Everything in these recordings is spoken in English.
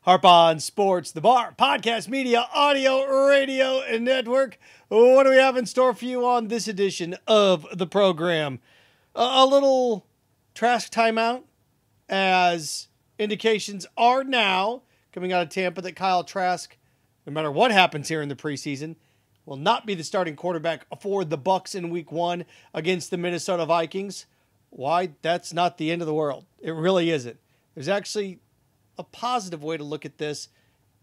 Harp on Sports, the Bar, podcast, media, audio, radio, and network. What do we have in store for you on this edition of the program? A little Trask timeout, as indications are now coming out of Tampa that Kyle Trask, no matter what happens here in the preseason, will not be the starting quarterback for the Bucs in Week 1 against the Minnesota Vikings. Why? That's not the end of the world. It really isn't. There's actually a positive way to look at this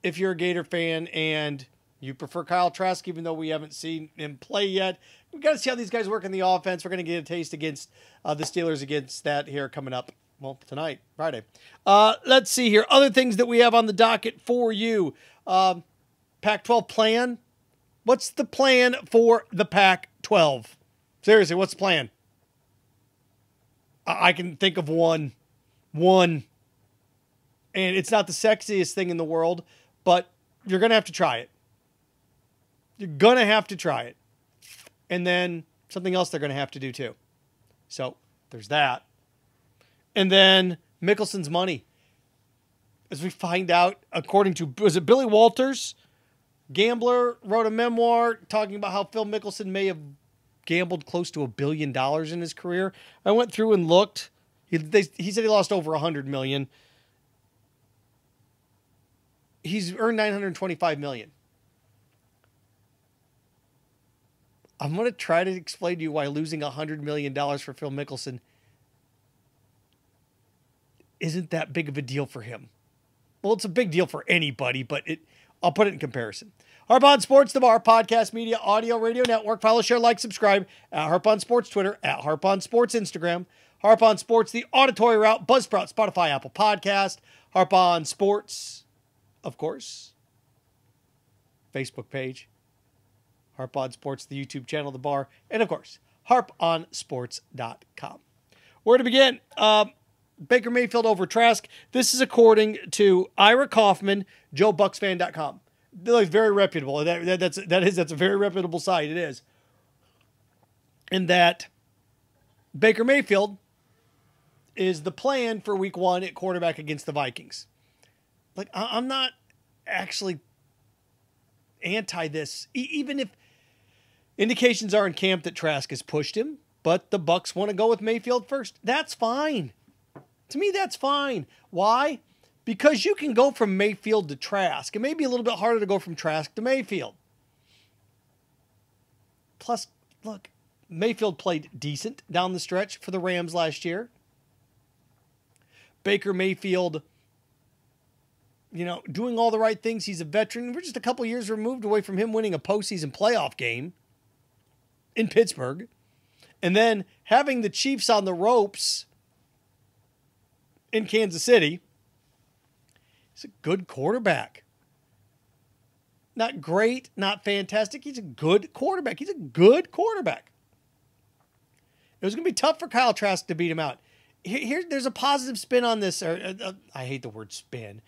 if you're a Gator fan and you prefer Kyle Trask, even though we haven't seen him play yet. We've got to see how these guys work in the offense. We're going to get a taste against the Steelers against that here coming up, well, tonight, Friday. Let's see here. Other things that we have on the docket for you. Pac-12 plan. What's the plan for the Pac-12? Seriously, what's the plan? I can think of one. And it's not the sexiest thing in the world, but you're going to have to try it. You're going to have to try it. And then something else they're going to have to do too. So there's that. And then Mickelson's money. As we find out, according to, was it Billy Walters? Gambler wrote a memoir talking about how Phil Mickelson may have gambled close to $1 billion in his career. I went through and looked. He said he lost over $100 million. He's earned $925 million. I'm going to try to explain to you why losing $100 million for Phil Mickelson isn't that big of a deal for him. Well, it's a big deal for anybody, but I'll put it in comparison. Harp on Sports, the Bar, podcast, media, audio, radio network. Follow, share, like, subscribe at Harp on Sports Twitter, at Harp on Sports Instagram. Harp on Sports, the auditory route, Buzzsprout, Spotify, Apple Podcast. Harp on Sports, of course, Facebook page, Harp on Sports, the YouTube channel, the Bar, and of course, harponsports.com. Where to begin? Baker Mayfield over Trask. This is according to Ira Kaufman, JoeBucksFan.com. They're very reputable. That's a very reputable site. It is. And that Baker Mayfield is the plan for Week 1 at quarterback against the Vikings. Like, I'm not actually anti this, even if indications are in camp that Trask has pushed him, but the Bucs want to go with Mayfield first. That's fine. To me, that's fine. Why? Because you can go from Mayfield to Trask. It may be a little bit harder to go from Trask to Mayfield. Plus, look, Mayfield played decent down the stretch for the Rams last year. Baker Mayfield, doing all the right things. He's a veteran. We're just a couple years removed away from him winning a postseason playoff game in Pittsburgh. And then having the Chiefs on the ropes in Kansas City. He's a good quarterback. Not great, not fantastic. He's a good quarterback. It was going to be tough for Kyle Trask to beat him out. There's a positive spin on this. I hate the word spin.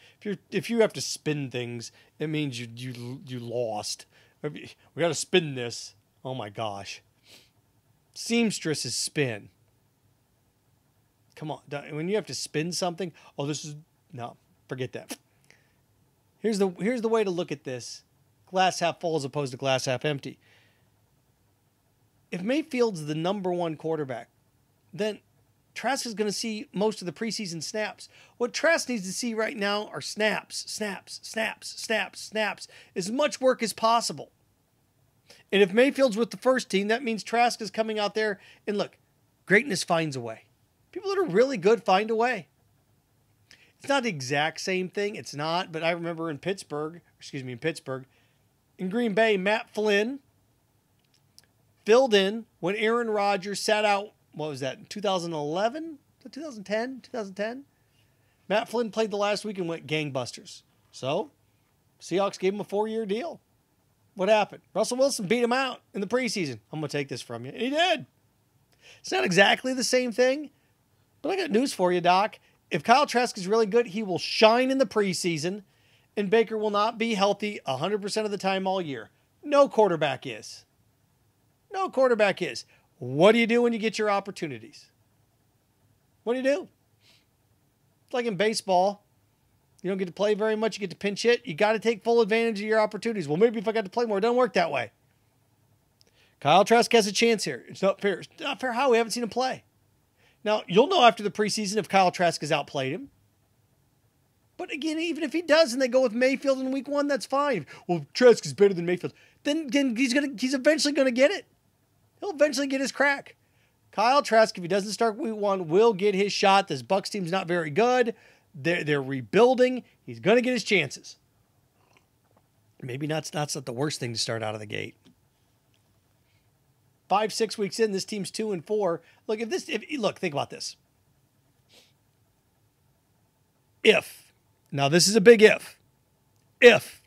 If you have to spin things, it means you lost. We got to spin this. Oh my gosh. Seamstress is spin. Come on, when you have to spin something, no, forget that. Here's the way to look at this: glass half full as opposed to glass half empty. If Mayfield's the number one quarterback, then Trask is going to see most of the preseason snaps. What Trask needs to see right now are snaps, as much work as possible. And if Mayfield's with the first team, that means Trask is coming out there. And look, greatness finds a way. People that are really good find a way. It's not the exact same thing. It's not. But I remember in Green Bay, Matt Flynn filled in when Aaron Rodgers sat out. What was that, 2011? 2010? Matt Flynn played the last week and went gangbusters. So, Seahawks gave him a 4-year deal. What happened? Russell Wilson beat him out in the preseason. I'm going to take this from you. And he did. It's not exactly the same thing, but I got news for you, Doc. If Kyle Trask is really good, he will shine in the preseason, and Baker will not be healthy 100% of the time all year. No quarterback is. What do you do when you get your opportunities? What do you do? It's like in baseball. You don't get to play very much. You get to pinch hit. You got to take full advantage of your opportunities. Well, maybe if I got to play more, it doesn't work that way. Kyle Trask has a chance here. It's not fair. It's not fair how we haven't seen him play. Now, you'll know after the preseason if Kyle Trask has outplayed him. But again, even if he does and they go with Mayfield in week 1, that's fine. Well, Trask is better than Mayfield. Then he's eventually going to get it. He'll eventually get his crack. Kyle Trask, if he doesn't start week 1, will get his shot. This Bucs team's not very good. They're rebuilding. He's going to get his chances. Maybe that's not the worst thing to start out of the gate. 5-6 weeks in, this team's 2-4. Look, think about this. Now this is a big if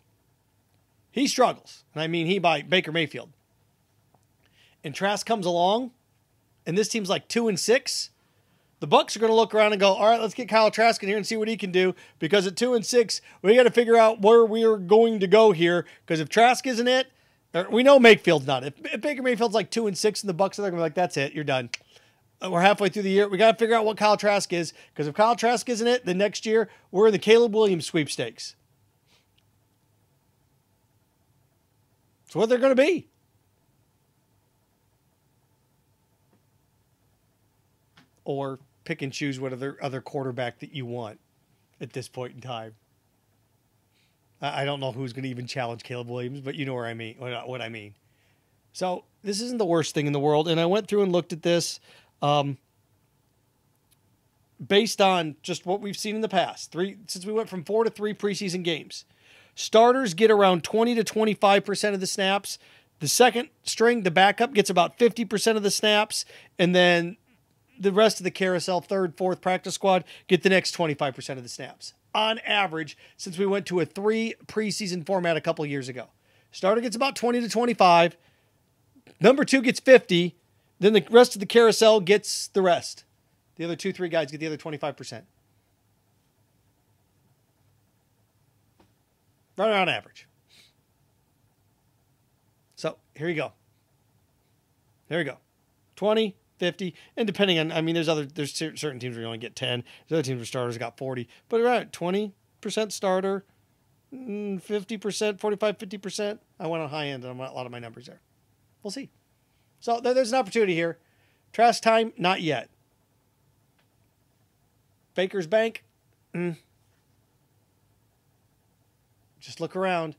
he struggles, and I mean he by Baker Mayfield, and Trask comes along, and this team's like 2-6, the Bucs are going to look around and go, all right, let's get Kyle Trask in here and see what he can do, because at 2-6, we got to figure out where we are going to go here, because if Trask isn't it, we know Mayfield's not. If Baker Mayfield's like 2-6 and the Bucs are going to be like, that's it, you're done. We're halfway through the year. We got to figure out what Kyle Trask is, because if Kyle Trask isn't it, then next year we're in the Caleb Williams sweepstakes. It's what they're going to be. Or pick and choose what other quarterback that you want at this point in time. I don't know who's going to even challenge Caleb Williams, but you know what I mean. So this isn't the worst thing in the world. And I went through and looked at this based on just what we've seen in the past. Since we went from 4 to 3 preseason games. Starters get around 20 to 25% of the snaps. The second string, the backup, gets about 50% of the snaps. And then the rest of the carousel, 3rd, 4th practice squad, get the next 25% of the snaps. On average, since we went to a 3 preseason format a couple years ago. Starter gets about 20 to 25. Number 2 gets 50. Then the rest of the carousel gets the rest. The other 2-3 guys get the other 25%. Right around average. So here you go. There you go. 20, 50, and depending on, I mean, there's certain teams where you only get 10. There's other teams where starters got 40. But around 20% starter, 50%, 45, 50%. I went on high end on a lot of my numbers there. We'll see. So there's an opportunity here. Trask time, not yet. Baker's Bank, just look around.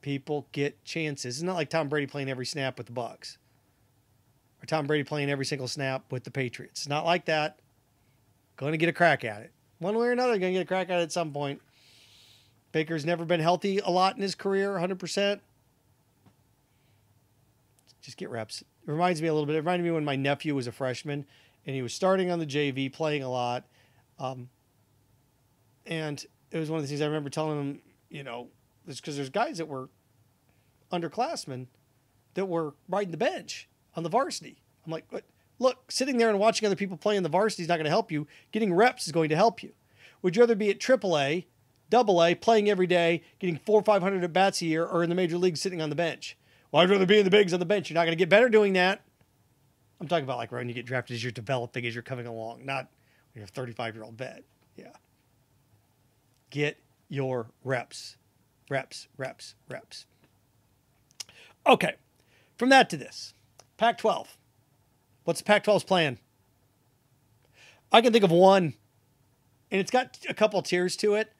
People get chances. It's not like Tom Brady playing every snap with the Bucs. Or Tom Brady playing every single snap with the Patriots. It's not like that. Going to get a crack at it. One way or another, going to get a crack at it at some point. Baker's never been healthy a lot in his career, 100%. Just get reps. It reminds me a little bit. It reminded me when my nephew was a freshman and he was starting on the JV, playing a lot. And it was one of the things I remember telling him, because there's guys that were underclassmen that were riding the bench on the varsity. I'm like, look, sitting there and watching other people play in the varsity is not going to help you. Getting reps is going to help you. Would you rather be at AAA, AA, playing every day, getting 400 or 500 at bats a year, or in the major leagues sitting on the bench? Well, I'd rather be in the bigs on the bench. You're not going to get better doing that. I'm talking about like when you get drafted as you're developing, as you're coming along, not when you're a 35-year-old vet. Yeah. Get your reps. Reps. Okay. From that to this. Pac-12. What's the Pac-12's plan? I can think of one, and it's got a couple tiers to it.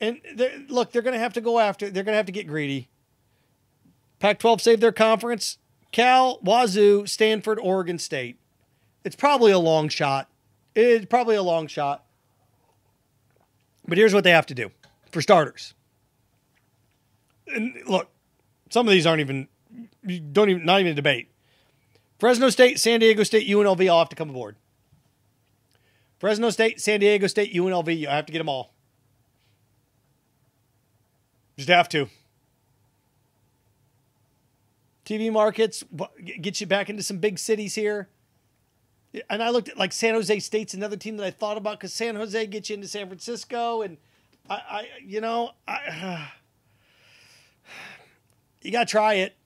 And they're going to have to go after, they're going to have to get greedy. Pac-12 saved their conference. Cal, Wazoo, Stanford, Oregon State. It's probably a long shot. But here's what they have to do for starters. And look, some of these not even a debate. Fresno State, San Diego State, UNLV all have to come aboard. Fresno State, San Diego State, UNLV, you have to get them all. Just have to. TV markets, get you back into some big cities here. And I looked at like San Jose State's another team that I thought about because San Jose gets you into San Francisco, and you got to try it.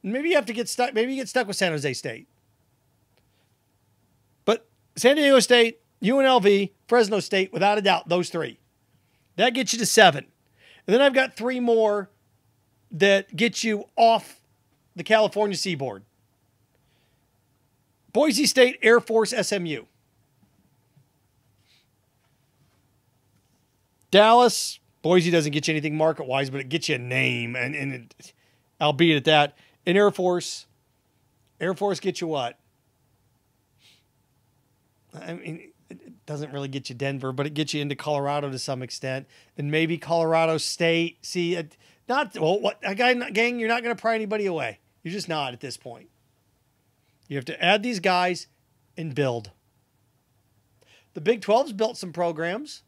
Maybe you have to get stuck. Maybe you get stuck with San Jose State. But San Diego State, UNLV, Fresno State, without a doubt, those three. That gets you to 7. And then I've got 3 more that get you off the California seaboard. Boise State, Air Force, SMU. Dallas, Boise doesn't get you anything market-wise, but it gets you a name, and albeit at that. And Air Force gets you what? I mean, it doesn't really get you Denver, but it gets you into Colorado to some extent, and maybe Colorado State. See, gang, you're not going to pry anybody away. You're just not at this point. You have to add these guys and build. The Big 12's built some programs.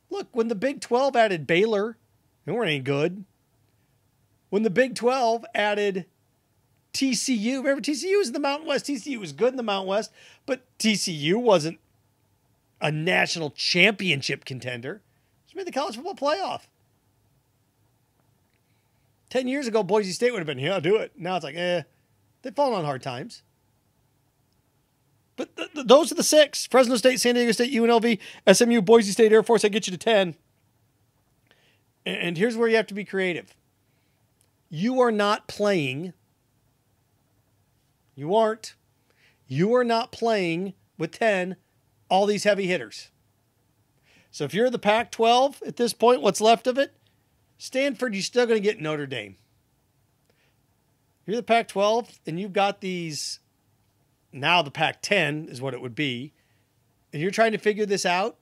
Look, when the Big 12 added Baylor, they weren't any good. When the Big 12 added TCU, remember TCU was in the Mountain West. TCU was good in the Mountain West, but TCU wasn't a national championship contender. Just made the college football playoff. 10 years ago, Boise State would have been, yeah, do it. Now it's like, they've fallen on hard times. But those are the 6. Fresno State, San Diego State, UNLV, SMU, Boise State, Air Force. I get you to 10. And here's where you have to be creative. You are not playing. You aren't. You are not playing with 10 all these heavy hitters. So if you're the Pac-12 at this point, what's left of it, Stanford, you're still going to get Notre Dame. You're the Pac-12, and you've got these, now the Pac-10 is what it would be, and you're trying to figure this out,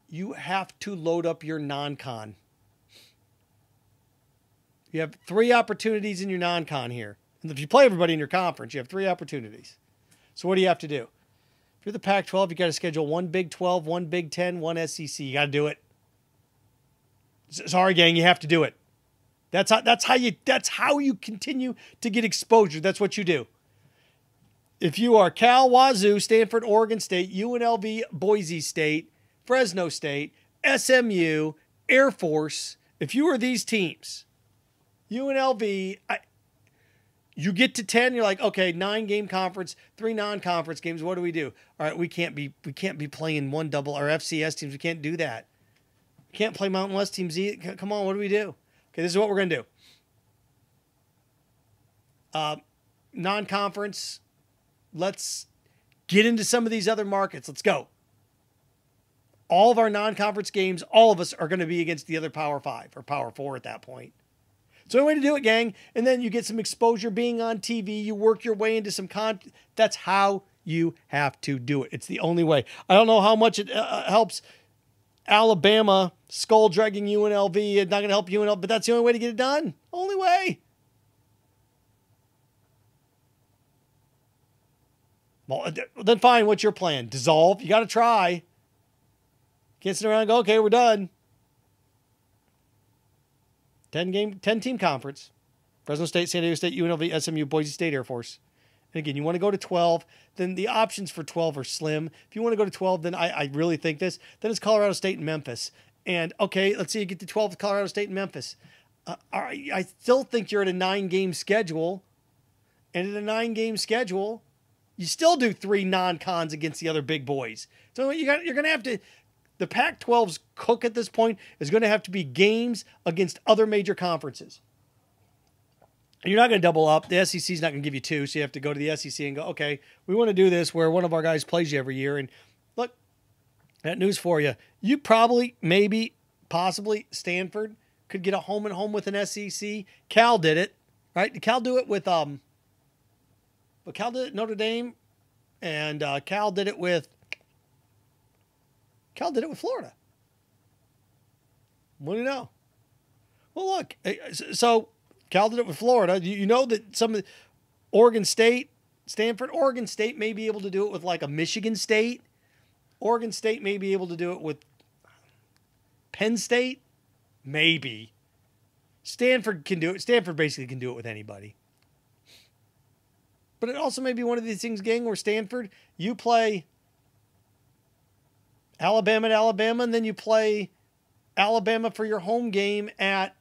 you have to load up your non-con. You have 3 opportunities in your non-con here. And if you play everybody in your conference, you have 3 opportunities. So what do you have to do? If you're the Pac-12, you got to schedule 1 Big 12, 1 Big 10, 1 SEC. You got to do it. Sorry, gang, you have to do it. That's how you continue to get exposure. That's what you do. If you are Cal, Wazoo, Stanford, Oregon State, UNLV, Boise State, Fresno State, SMU, Air Force, if you are these teams, UNLV, you get to 10, you're like, okay, 9-game conference, 3 non-conference games. What do we do? All right, we can't be playing one double our FCS teams. We can't do that. We can't play Mountain West teams either. Come on, what do we do? Okay, this is what we're going to do. Non-conference, let's get into some of these other markets. Let's go. All of our non-conference games, all of us are going to be against the other Power 5 or Power 4 at that point. So the way to do it, gang, and then you get some exposure being on TV. You work your way into some content. That's how you have to do it. It's the only way. I don't know how much it helps Alabama skull-dragging UNLV. It's not going to help UNLV, but that's the only way to get it done. Only way. Well, then fine, what's your plan? Dissolve? You got to try. Can't sit around and go, okay, we're done. 10-team conference. Fresno State, San Diego State, UNLV, SMU, Boise State, Air Force. And again, you want to go to 12, then the options for 12 are slim. If you want to go to 12, then I really think this. Then it's Colorado State and Memphis. And, okay, let's say you get to 12 with Colorado State and Memphis. I still think you're at a 9-game schedule. And at a 9-game schedule, you still do 3 non-cons against the other big boys. So you're going to have to... The Pac-12's cook at this point is going to have to be games against other major conferences. And you're not going to double up. The SEC's not going to give you 2, so you have to go to the SEC and go, okay, we want to do this where one of our guys plays you every year. And look, that news for you. You probably, maybe, possibly, Stanford could get a home and home with an SEC. Cal did it, right? Did Cal do it with, but Cal did it at Notre Dame, and Cal did it with Florida. What do you know? Well, look, so Cal did it with Florida. You know that some of Oregon State, Stanford, Oregon State may be able to do it with like a Michigan State. Oregon State may be able to do it with Penn State. Maybe. Stanford can do it. Stanford basically can do it with anybody. But it also may be one of these things, gang, where Stanford, you play Alabama at Alabama, and then you play Alabama for your home game at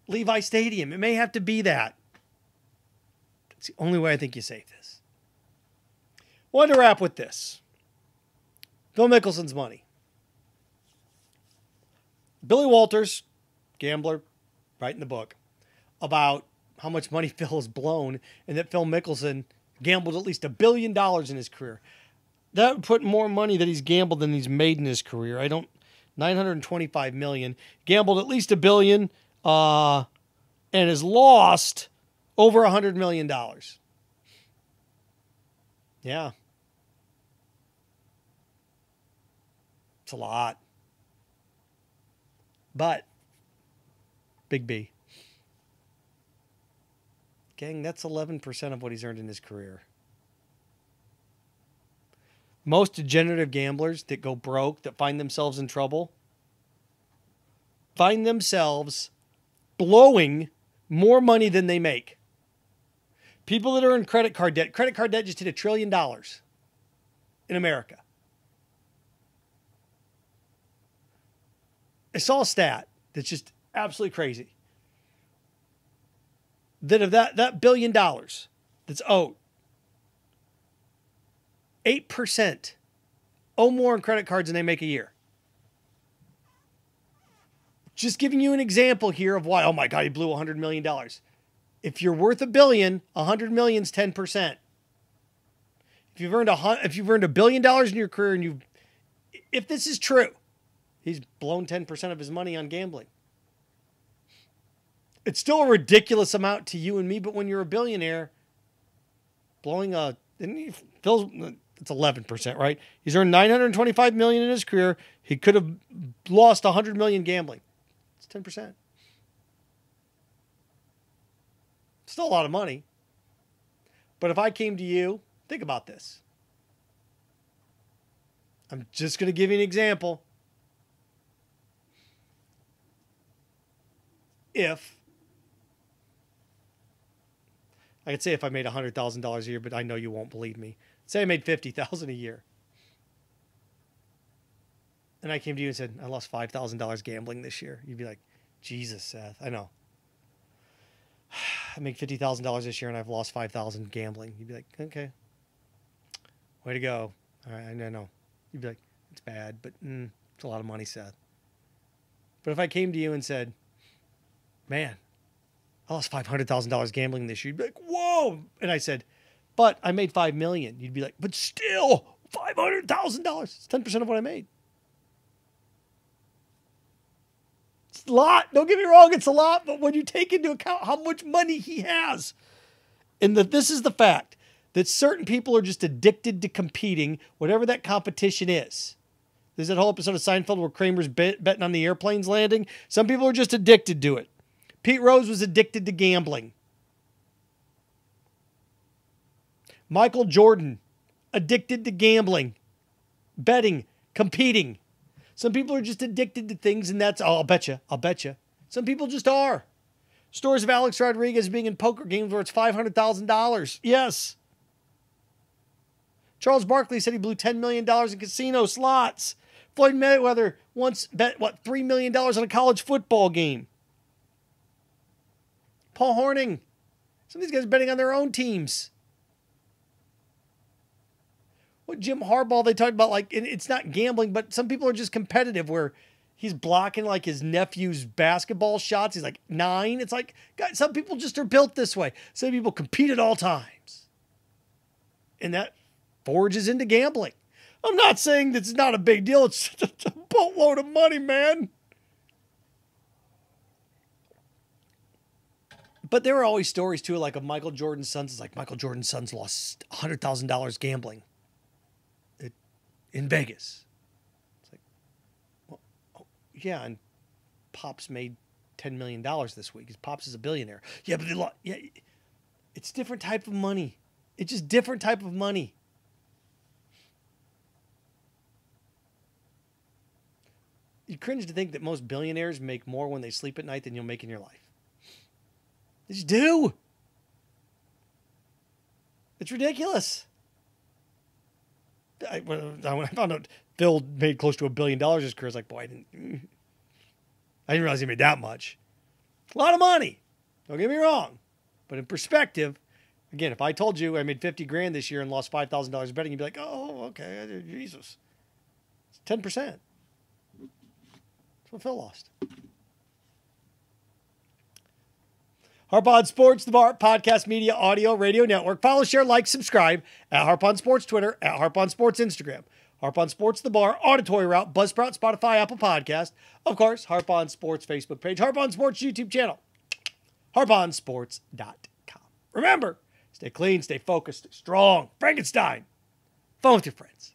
Levi Stadium. It may have to be that. That's the only way I think you save this. Wanted to wrap with this. Phil Mickelson's money. Billy Walters, gambler, writing the book about how much money Phil has blown and that Phil Mickelson gambled at least $1 billion in his career. That would put more money that he's gambled than he's made in his career. $925 million. Gambled at least $1 billion and has lost over $100 million. Yeah. It's a lot. But, big B. Gang, that's 11% of what he's earned in his career. Most degenerative gamblers that go broke, that find themselves in trouble, find themselves blowing more money than they make. People that are in credit card debt just hit $1 trillion in America. I saw a stat that's just absolutely crazy. That of that $1 billion that's owed, 8% owe more in credit cards than they make a year. Just giving you an example here of why, oh my God, he blew $100 million. If you're worth $1 billion, $100 million is 10%. If you've earned $1 billion in your career and if this is true, he's blown 10% of his money on gambling. It's still a ridiculous amount to you and me, but when you're a billionaire, blowing it's 11%, right? He's earned $925 million in his career. He could have lost $100 million gambling. It's 10%. Still a lot of money. But if I came to you, think about this. I'm just going to give you an example. I could say if I made $100,000 a year, but I know you won't believe me. Say I made $50,000 a year. And I came to you and said, I lost $5,000 gambling this year. You'd be like, Jesus, Seth, I know. I make $50,000 this year and I've lost $5,000 gambling. You'd be like, okay. Way to go. All right, I know. You'd be like, it's bad, but it's a lot of money, Seth. But if I came to you and said, man, I lost $500,000 gambling this year, you'd be like, whoa. And I said, but I made $5 million. You'd be like, but still, $500,000. It's 10% of what I made. It's a lot. Don't get me wrong, it's a lot. But when you take into account how much money he has, and that this is the fact, that certain people are just addicted to competing, whatever that competition is. There's that whole episode of Seinfeld where Kramer's betting on the airplanes landing. Some people are just addicted to it. Pete Rose was addicted to gambling. Michael Jordan, addicted to gambling, betting, competing. Some people are just addicted to things, and that's, I'll bet you. Some people just are. Stories of Alex Rodriguez being in poker games where it's $500,000. Yes. Charles Barkley said he blew $10 million in casino slots. Floyd Mayweather once bet, $3 million on a college football game. Paul Horning. Some of these guys are betting on their own teams. What Jim Harbaugh, they talked about, it's not gambling, but some people are just competitive where he's blocking his nephew's basketball shots. He's 9. It's guys, some people just are built this way. Some people compete at all times. And that forges into gambling. I'm not saying that's not a big deal. It's a boatload of money, man. But there are always stories, too, of Michael Jordan's sons. It's Michael Jordan's sons lost $100,000 gambling in Vegas. It's yeah, and Pops made $10 million this week. His Pops is a billionaire. Yeah, but it's different type of money. It's just different type of money. You cringe to think that most billionaires make more when they sleep at night than you'll make in your life. They just do. It's ridiculous. When I found out Phil made close to $1 billion his career, I was boy, I didn't realize he made that much. A lot of money. Don't get me wrong. But in perspective, again, if I told you I made $50,000 this year and lost $5,000 betting, you'd be like, oh, okay, Jesus. 10%. That's what Phil lost. Harp on Sports, the Bar Podcast Media Audio Radio Network. Follow, share, like, subscribe at Harp on Sports Twitter, at Harp on Sports Instagram. Harp on Sports, the Bar, Auditory Route, Buzzsprout, Spotify, Apple Podcast. Of course, Harp on Sports Facebook page, Harp on Sports YouTube channel, harponsports.com. Remember, stay clean, stay focused, stay strong. Frankenstein. Phone with your friends.